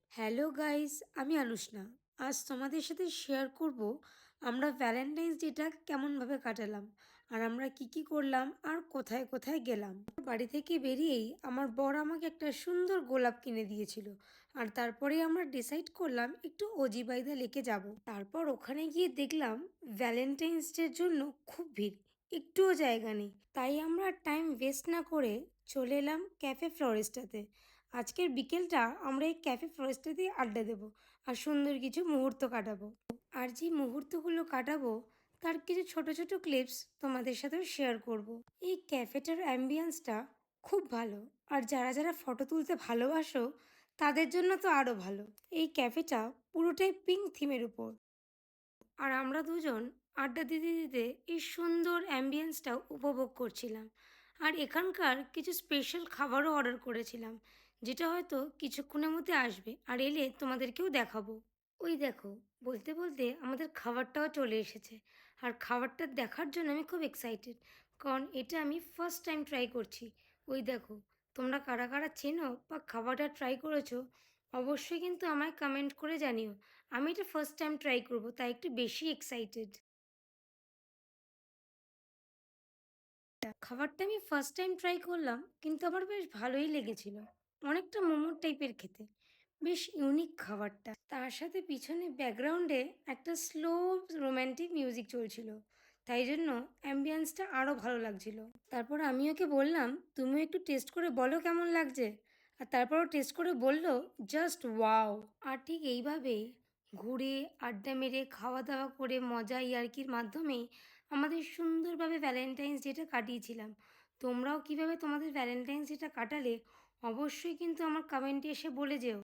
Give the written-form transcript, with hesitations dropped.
Hello guys, আমি আনুশনা। আজ তোমাদের সাথে শেয়ার করব আমরা ভ্যালেন্টাইন্স ডেটা কেমনভাবে কাটালাম, আর আমরা কি কি করলাম আর কোথায় কোথায় গেলাম। বাড়ি থেকে বেরিয়েই আমার বর আমাকে একটা সুন্দর গোলাপ কিনে দিয়েছিল, আর তারপরেই আমরা ডিসাইড করলাম একটু অজিবাইদা লেকে যাব। তারপর ওখানে গিয়ে দেখলাম ভ্যালেন্টাইন্স ডের জন্য খুব ভিড়, একটুও জায়গা নেই। তাই আমরা টাইম ওয়েস্ট না করে চলে এলাম ক্যাফে ফ্লোরেস্টাতে। আজকের বিকেলটা আমরা এই ক্যাফে ফ্লোরেস্টাতেই আড্ডা দেবো আর সুন্দর কিছু মুহূর্ত কাটাবো। আর যে মুহূর্তগুলো কাটাবো তার কিছু ছোট ছোট ক্লিপস তোমাদের সাথেও শেয়ার করব। এই ক্যাফেটার অ্যাম্বিয়েন্সটা খুব ভালো, আর যারা যারা ফটো তুলতে ভালোবাসো তাদের জন্য তো আরও ভালো। এই ক্যাফেটা পুরোটাই পিঙ্ক থিমের উপর, আর আমরা দুজন আড্ডা দিতে দিতে এই সুন্দর অ্যাম্বিয়েন্সটাও উপভোগ করছিলাম। আর এখানকার কিছু স্পেশাল খাবারও অর্ডার করেছিলাম, যেটা হয়তো কিছুক্ষণের মধ্যে আসবে, আর এলে তোমাদেরকেও দেখাবো। ওই দেখো, বলতে বলতে আমাদের খাবারটাও চলে এসেছে। আর খাবারটা দেখার জন্য আমি খুব এক্সাইটেড, কারণ এটা আমি ফার্স্ট টাইম ট্রাই করছি। ওই দেখো, তোমরা কারা কারা চেনো বা খাবারটা ট্রাই করেছো অবশ্যই কিন্তু আমায় কমেন্ট করে জানিও। আমি এটা ফার্স্ট টাইম ট্রাই করব, তাই একটু বেশি এক্সাইটেড। খাবারটা আমি ফার্স্ট টাইম ট্রাই করলাম, কিন্তু আমার বেশ ভালোই লেগেছিল। অনেকটা মোমো টাইপের খেতে, বেশ ইউনিক খাবারটা। তার সাথে পিছনে ব্যাকগ্রাউন্ডে একটা স্লো রোম্যান্টিক মিউজিক চলছিল, তাই জন্য অ্যাম্বিয়েন্সটা আরও ভালো লাগছিল। তারপর আমি ওকে বললাম, তুমিও একটু টেস্ট করে বলো কেমন লাগছে। আর তারপরও টেস্ট করে বললো, জাস্ট ওয়াও। আর ঠিক এইভাবেই ঘুরে আড্ডা মেরে খাওয়া দাওয়া করে মজা ইয়ার্কির মাধ্যমেই আমাদের সুন্দরভাবে ভ্যালেন্টাইন্স ডেটা কাটিয়েছিলাম। তোমরাও কিভাবে তোমাদের ভ্যালেন্টাইন্স ডেটা কাটালে অবশ্যই কিন্তু আমার কমেন্টে এসে বলে যেও।